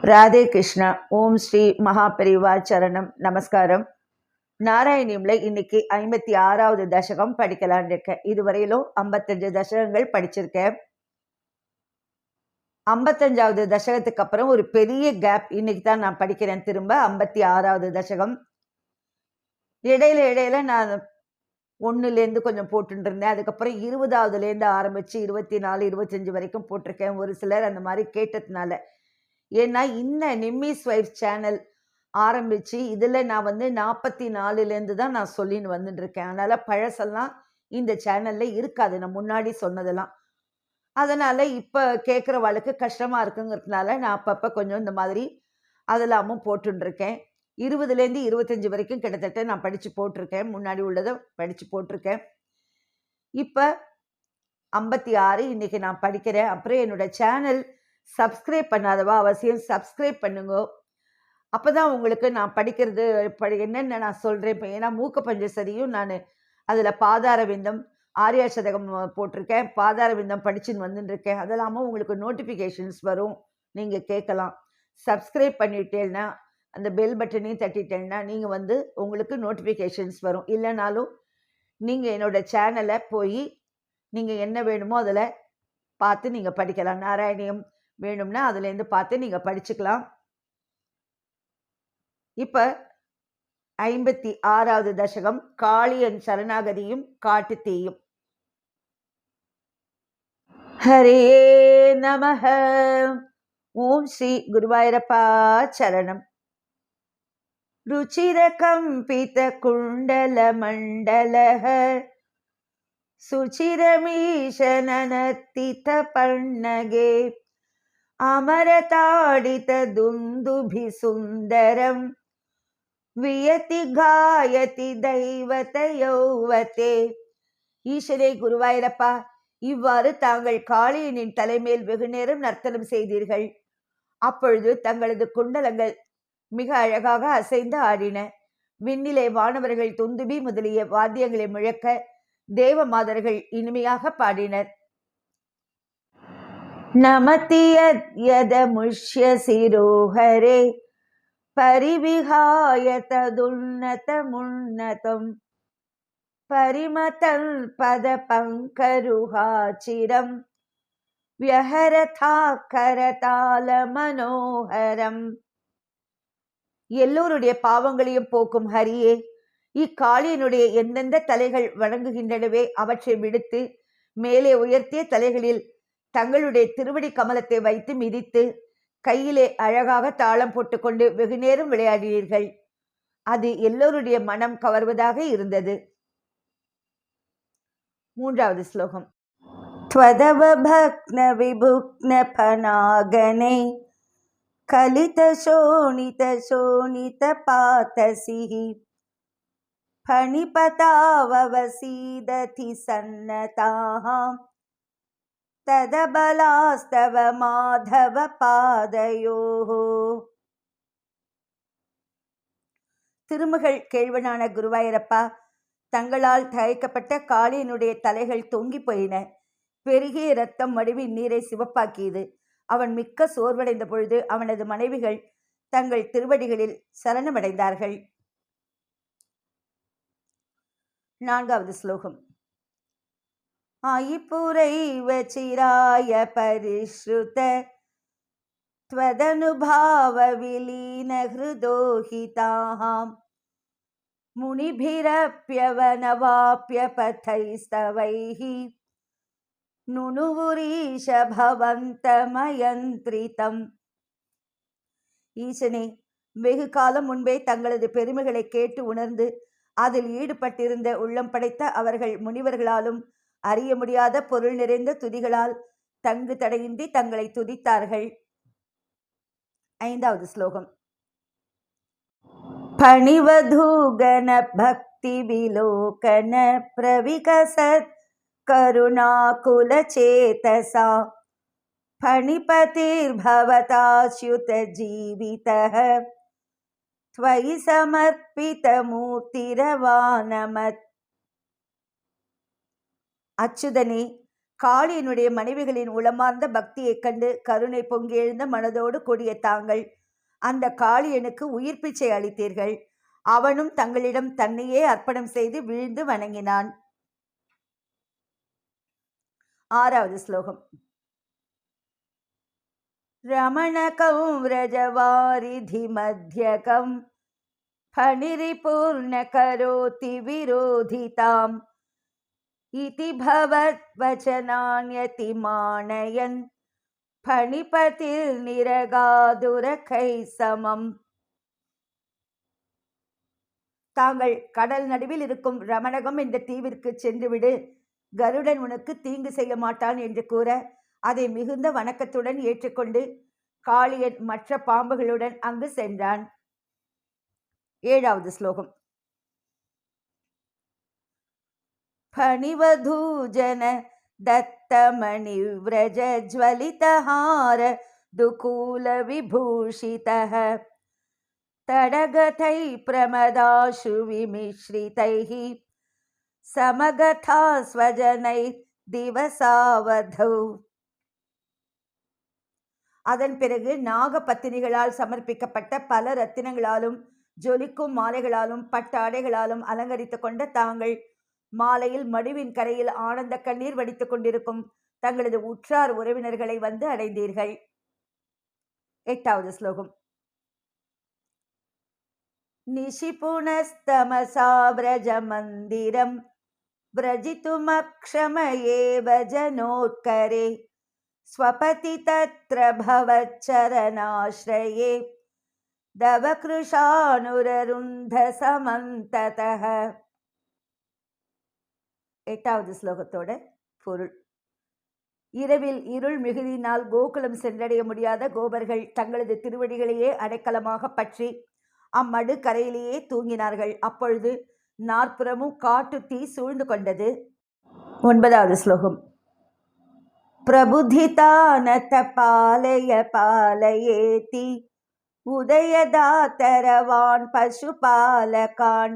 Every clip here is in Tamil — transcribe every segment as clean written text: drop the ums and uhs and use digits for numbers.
ராதே கிருஷ்ணா. ஓம் ஸ்ரீ மகாபெரிவா சரணம். நமஸ்காரம். நாராயணியம்ல இன்னைக்கு 56வது தசகம் படிக்கலான் இருக்கேன். இதுவரையிலும் 55 தசகங்கள் படிச்சிருக்கேன். 55வது தசகத்துக்கு அப்புறம் ஒரு பெரிய கேப். இன்னைக்கு தான் நான் படிக்கிறேன் திரும்ப 56வது தசகம். இடையில நான் 1லேருந்து கொஞ்சம் போட்டுட்டு இருந்தேன். அதுக்கப்புறம் 20வதுலேருந்து ஆரம்பிச்சு 24, 25 வரைக்கும் போட்டிருக்கேன். ஒரு சிலர் அந்த மாதிரி கேட்டதுனால. ஏன்னா இந்த நிம்மிஸ் வைஃப் சேனல் ஆரம்பிச்சு இதில் நான் 44லேருந்து தான் நான் சொல்லின்னு வந்துட்டு இருக்கேன். அதனால பழசெல்லாம் இந்த சேனலில் இருக்காது, நான் முன்னாடி சொன்னதெல்லாம். அதனால் இப்போ கேட்குறவாளுக்கு கஷ்டமாக இருக்குங்கிறதுனால நான் அப்பப்போ கொஞ்சம் இந்த மாதிரி அதெல்லாமும் போட்டுருக்கேன். 20லேருந்து 25 வரைக்கும் கிட்டத்தட்ட நான் படித்து போட்டிருக்கேன். முன்னாடி உள்ளதை படித்து போட்டிருக்கேன். இப்போ 56 இன்றைக்கி நான் படிக்கிறேன். அப்புறம் என்னோடய சேனல் சப்ஸ்கிரைப் பண்ணாதவா அவசியம் சப்ஸ்கிரைப் பண்ணுங்க. அப்போ தான் உங்களுக்கு நான் படிக்கிறது என்னென்ன நான் சொல்கிறேன். இப்போ ஏன்னா மூக்க பஞ்சசரியும் நான் அதில் பாதார விந்தம் ஆர்யா சதகம் போட்டிருக்கேன். பாதார விந்தம் படிச்சுன்னு வந்துட்டுருக்கேன். அதெல்லாமும் உங்களுக்கு நோட்டிஃபிகேஷன்ஸ் வரும், நீங்கள் கேட்கலாம். சப்ஸ்கிரைப் பண்ணிட்டேன்னா அந்த பெல் பட்டனையும் தட்டிட்டேன்னா நீங்கள் உங்களுக்கு நோட்டிஃபிகேஷன்ஸ் வரும். இல்லைனாலும் நீங்கள் என்னோடய சேனலை போய் நீங்கள் என்ன வேணுமோ அதில் பார்த்து நீங்கள் படிக்கலாம். நாராயணியம் வேணும்னா அதுலேருந்து பார்த்து நீங்கள் படிச்சுக்கலாம். இப்போ 56வது தசகம் காளியன் சரணாகதியும் காட்டு தீயும். ஹரே நமஹ. ஓம் ஸ்ரீ குருவாயூரப்பா சரணம். ருச்சிர கம்பித குண்டல மண்டலஹ சுச்சிரமீஷனனத்தித பன்னகே அமரதாடித துந்துபி சுந்தரம் வியதி காயதி தெய்வத யௌவதே. ஈஸ்வரே குருவாயூரப்பா, இவ்வாறு தாங்கள் காளியனின் தலைமேல் வெகு நேரம் நர்த்தனம் செய்தீர்கள். அப்பொழுது தங்களது குண்டலங்கள் மிக அழகாக அசைந்து ஆடின. விண்ணிலே வானவர்கள் துந்துபி முதலிய வாத்தியங்களை முழக்க தேவ மாதர்கள் இனிமையாக பாடினர். நமதி யத முஷ்ய சிரோஹரே பரிவிஹாய ததுன்னத முன்னதம் பரிமதல் பத பங்கருஹாச்சிரம் வியஹரதா கரதால மனோஹரம். எல்லோருடைய பாவங்களையும் போக்கும் ஹரியே, இக்காளியனுடைய எந்தெந்த தலைகள் வணங்குகின்றனவே அவற்றை விடுத்து மேலே உயர்த்திய தலைகளில் தங்களுடைய திருவடி கமலத்தை வைத்து மிதித்து கையிலே அழகாக தாளம் போட்டுக்கொண்டு வெகு நேரம் விளையாடினீர்கள். அது எல்லோருடைய மனம் கவர்வதாக இருந்தது. 3வது ஸ்லோகம். த்வதவ பக்ன விபுக்ன பனாகனே கலித சோணித சோணித பாதசிஹி பணிபதாவவசீததி சன்னதாஹாம் ததபலாஸ்தவ மாதவ பாதயோஹோ. திருமகள் கேழ்வனான குருவாயூரப்பா, தங்களால் தயக்கப்பட்ட காளியனுடைய தலைகள் தொங்கி போயின. பெருகிய இரத்தம் மடுவி நீரை சிவப்பாக்கியது. அவன் மிக்க சோர்வடைந்த பொழுது அவனது மனைவிகள் தங்கள் திருவடிகளில் சரணமடைந்தார்கள். 4வது ஸ்லோகம். ஆயிப்புரைவ சிராய பரிஸ்ருத த்வதனுபாவ விலீன ஹிருதோஹிதாஹாம் முனிபிரப்யவனவாப்ய பதைஸ்தவைஹி நுணுவுரீஷ பவந்தமயந்திரிதம். ஈசனே, வெகு காலம் முன்பே தங்களது பெருமைகளை கேட்டு உணர்ந்து அதில் ஈடுபட்டிருந்த உள்ளம் படைத்த அவர்கள் முனிவர்களாலும் அறிய முடியாத பொருள் நிறைந்த துதிகளால் தங்கு தடையின்றி தங்களை துதித்தார்கள். 5வது ஸ்லோகம். பணிவதூகன பக்தி விலோகன பிரவிகசத் கருணாகுல சேதசா பணிபதிர்பவதாச்யுத ஜீவிதஹ த்வயி சமர்ப்பித மூர்த்திரவானமத். அச்சுதனே, காளியனுடைய மனைவிகளின் உளமார்ந்த பக்தியைக் கண்டு கருணை பொங்கி எழுந்த மனதோடு கூடிய தாங்கள் அந்த காளியனுக்கு உயிர் பிச்சை அளித்தீர்கள். அவனும் தங்களிடம் தன்னையே அர்ப்பணம் செய்து விழுந்து வணங்கினான். 6வது ஸ்லோகம். ரமணகம் व्रजवारिधि मध्यकं फणिरिपूर्ण करोति विरोधिताम् इति भवद्वचनान्यतिमानयन् फणिपतिर्निरगादुरकै समम्. தாங்கள் கடல் நடுவில் இருக்கும் ரமணகம் என்ற தீவிற்கு சென்றுவிடு, கருடன் உனக்கு தீங்கு செய்ய மாட்டான் என்று கூற அதை மிகுந்த வணக்கத்துடன் ஏற்றுக்கொண்டு காளியன் மற்ற பாம்புகளுடன் அங்கு சென்றான். 7வது ஸ்லோகம். ஃபணிவதூஜன தத்தமணி விரஜ ஜ்வலிதஹார துகூல விபூஷிதஹ தடகதை பிரமதாஷு விமிஸ்ரிதைஹ சமகதா ஸ்வஜனை திவசாவதௌ. அதன் பிறகு நாக பத்தினிகளால் சமர்ப்பிக்கப்பட்ட பல ரத்தினங்களாலும் ஜொலிக்கும் மாலைகளாலும் பட்டாடைகளாலும் அலங்கரித்து கொண்ட தாங்கள் மாலையில் மடுவின் கரையில் ஆனந்த கண்ணீர் வடித்துக் கொண்டிருக்கும் தங்களது உற்றார் உறவினர்களை வந்து அடைந்தீர்கள். 8வது ஸ்லோகம். நிஷிபுனஸ்தமசா வ்ரஜ மந்திரம் व्रजितुमक्षमयेव जनोत्करे स्वपति तत्र भवच्चरणाश्रये दवकृशानुररुन्ध समन्ततः. 8வது ஸ்லோகத்தோட பொருள். இரவில் இருள் மிகுதியினால் கோகுலம் சென்றடைய முடியாத கோபர்கள் தங்களது திருவடிகளையே அடைக்கலமாக பற்றி அம்மடு கரையிலேயே தூங்கினார்கள். அப்பொழுது நாற்புறமும் காட்டு தீ சூழ்ந்து கொண்டது. 9வது ஸ்லோகம். பிரபுதிதானத பாலய பாலயேதி உதயதாதரவான் பசுபாலகான்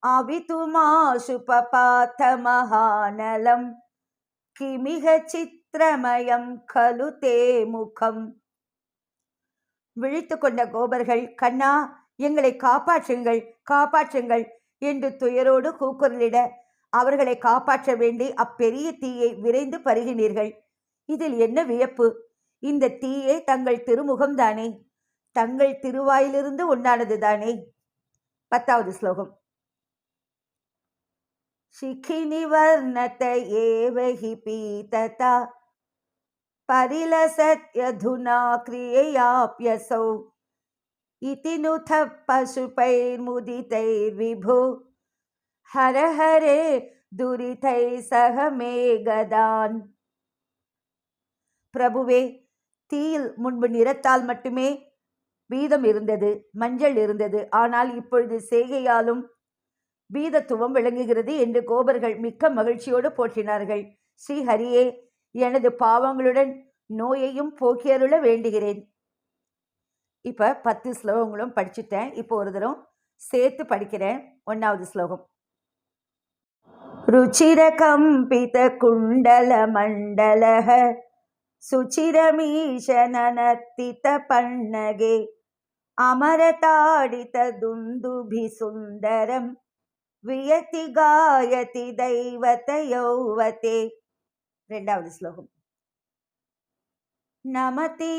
அவிதுமாசுபபாத மகாநலம் கிமிக சித்திரமயம் கலு தே முகம். விழித்து கொண்ட கோபர்கள், கண்ணா, எங்களை காப்பாற்றுங்கள், காப்பாற்றுங்கள் என்று துயரோடு கூக்குரலிட அவர்களை காப்பாற்ற வேண்டி அப்பெரிய தீயை விரைந்து பருகினீர்கள். இதில் என்ன வியப்பு? இந்த தீயே தங்கள் திருமுகம்தானே, தங்கள் திருவாயிலிருந்து உண்டானது தானே. 10வது ஸ்லோகம். शिखिनि वर्णत एव हि पीतता परिलसत्यधुना क्रिययाप्यसौ इति नुथ पशुपैर्मुदितैर्विभो हर हरे दुरितै सह मेगदान्. பிரபுவே, தீயில் முன்பு நிறத்தால் மட்டுமே பீதம் இருந்தது, மஞ்சள் இருந்தது. ஆனால் இப்பொழுது செய்கையாலும் பீதத்துவம் விளங்குகிறது என்று கோபர்கள் மிக்க மகிழ்ச்சியோடு போற்றினார்கள். ஸ்ரீஹரியே, எனது பாவங்களுடன் நோயையும் போக்கியருள வேண்டுகிறேன். இப்போ 10 ஸ்லோகங்களும் படிச்சுட்டேன். இப்போ ஒரு தரம் சேர்த்து படிக்கிறேன். 1வது ஸ்லோகம். ருச்சிர கம்பித குண்டல மண்டலஹ சுச்சிரமீஷனனத்தித பன்னகே அமரதாடித துந்துபி சுந்தரம் வியதி காயதி தைவத யௌவதே. 2வது ஸ்லோகம். நமதி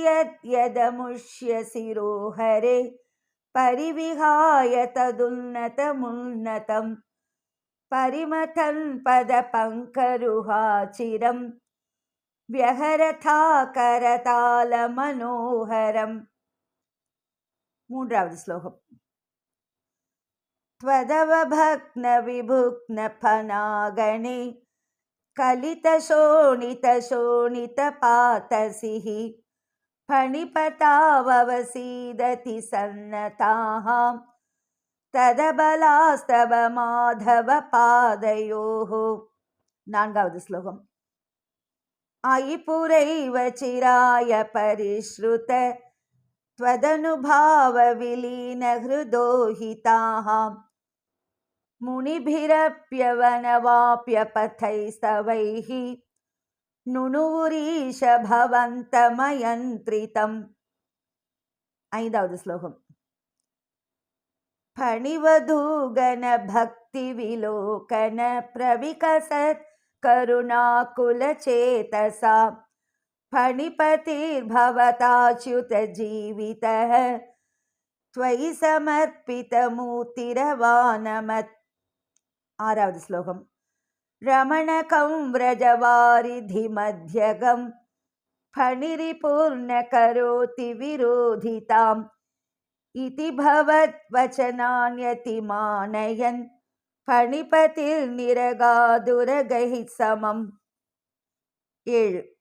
யதமுஷ்ய சிரோஹரே பரிவிஹாய ததுன்னதமுன்னதம் பரிமதன் பத பங்கருஹாச்சிரம் வியஹரதா கரதால மனோஹரம். 3வது ஸ்லோகம். त्वदवभग्न विभुग्न फनागणे कलित शोणित शोणित पातसिः फणिपताववसीदति सन्नताः तदबलास्तव माधव पादयोः. 4வது ஸ்லோகம். आयिपुरैव चिराय परिश्रुत त्वदनुभाव विलीन हृदोहिताः मुनिभिरप्यवनवाप्यपथैस्तवैः नुणुवुरीश भवन्तमयन्त्रितम्. ஐந்தாவது ஸ்லோகம். फणिवधूगण भक्तिविलोकन प्रविकसत् करुणाकुलचेतसा फणिपतिर्भवताच्युत जीवितः त्वयि समर्पितमूर्तिरवानमत्. ஆறாவது ஸ்லோகம். रमणकं व्रजवारिधिमध्यगं फणिरिपूर्ण करोति विरोधिताम् इति भवद्वचनान्यतिमानयन् फणिपतिर्निरगादुरगैः समम्. 7.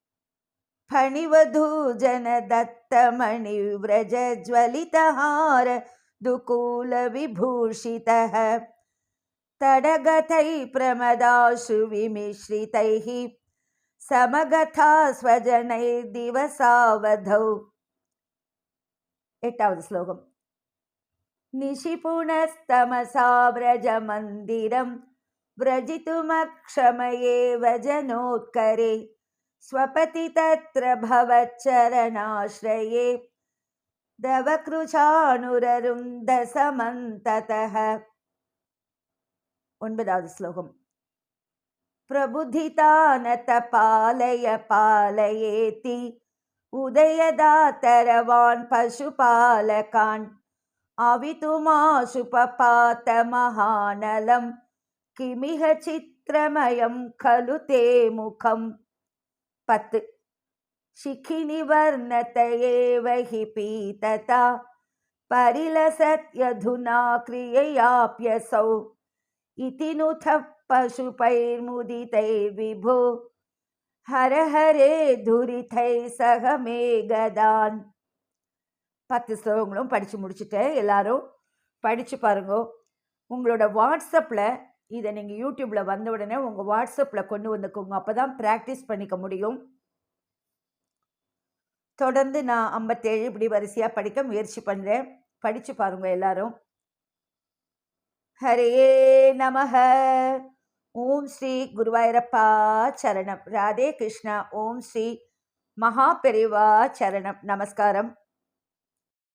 फणिवधूजनदत्तमणिव्रज ज्वलितहार दुकूलविभूषितः तडगतैः प्रमदाशु विमिश्रितैः समगथा स्वजनैर्दिवसावधौ. 8வது ஸ்லோகம். निशिपुणस्तमसा व्रजमन्दिरं व्रजितुमक्षमयेव जनोत्करे स्वपति तत्र भवच्चरणाश्रये दवकृचानुररुन्धसमन्ततः. 9வது ஸ்லோகம். प्रबुद्धितानत पालय पालयेति उदयदातरवान् पशुपालकान् आवितुमाशुपपात महानलं किमिह चित्रमयं खलु ते मुखम्. 10. शिखिनिवर्णत एव हि पीतता परिलसत्यधुना क्रिययाप्यसौ इति नुतः पशुपैर्मुदितैर्विभो हर हरे दुरितै सह मे गदान्. 10 ஸ்லோகங்களும் படித்து முடிச்சுட்டேன். எல்லாரும் படித்து பாருங்க. உங்களோட வாட்ஸ்அப்பில் இதை நீங்கள் யூடியூப்பில் வந்த உடனே உங்கள் வாட்ஸ்அப்பில் கொண்டு வந்துக்கோங்க. அப்போ தான் ப்ராக்டிஸ் பண்ணிக்க முடியும். தொடர்ந்து நான் 57 இப்படி வரிசையாக படிக்க முயற்சி பண்ணுறேன். படித்து பாருங்க எல்லாரும். ஹரே நமஹ. ஓம் ஸ்ரீ குருவாயூரப்பா சரணம். ராதே கிருஷ்ணா. ஓம் ஸ்ரீ மகாபெரிவா சரணம். நமஸ்காரம்.